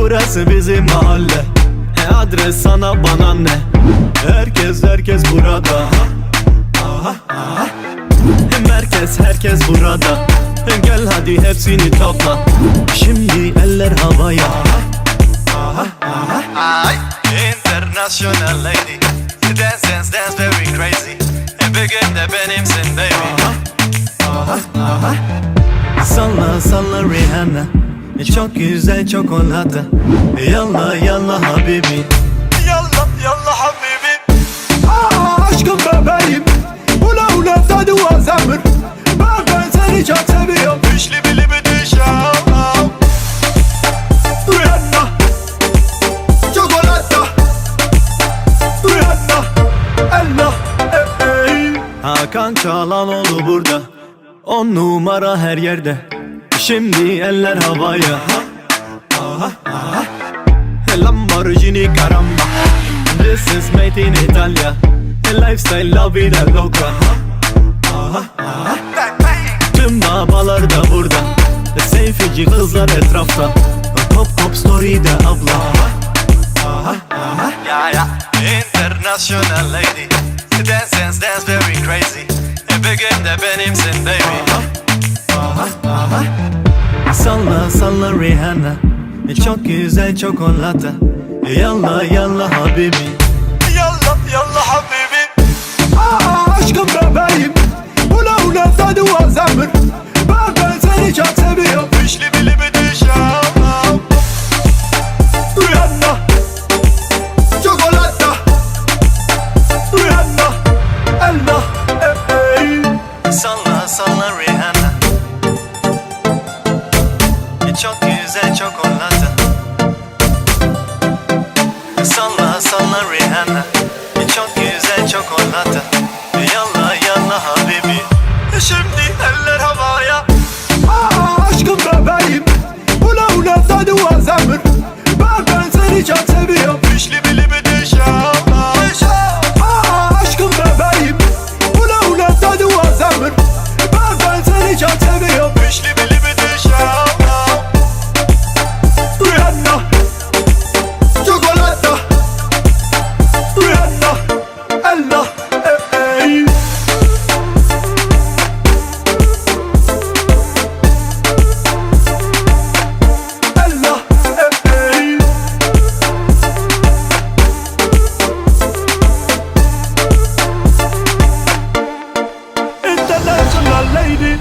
burası bizim mahalle. Adres sana bana ne? Herkes burada. Herkes burada. Gel hadi hepsini topla. Şimdi eller havaya. International lady, dance very crazy. Bugün de benimsin baby. Salla Rihanna, çok güzel çikolata. Yalla habibi. Yalla habibi. Aşkım bebeğim, ula tadı var zemir. Ben seni çok seviyorum. Pişli bili bir dişam. Rihanna, çikolata. Rihanna, Allah. Hakan Çalan oldu burada. 10 numara her yerde. Şimdi eller havaya. Lamborghini caramba. This is made in Italia. Lifestyle la vida loca. Tüm babalar da burada. Seyfici kızlar etrafta. Pop story'de abla. International lady, dance very crazy. Bugün de benimsin baby. Salla Rihanna, çok güzel çikolata. Yalla habibi. Yalla habibi. Aşkım bebeğim, ula tadı var zemir. Ben seni çok seviyorum. Pişli bili bir dişam. Rihanna, çikolata. Rihanna, Allah. Salla Rihanna, çok güzel çikolata. Salla Rihanna, çok güzel çikolata. Yalla habibi. Şimdi eller havaya. Aşkım bebeğim, ula tadı var zemir. Ben seni çok seviyorum. Pişli bili bir dişam. Aşkım bebeğim, ula tadı var zemir. Ben seni çok seviyorum. Pişli bili bir dişam. Rihanna, çikolata. Rihanna, Allah. Allah. International lady.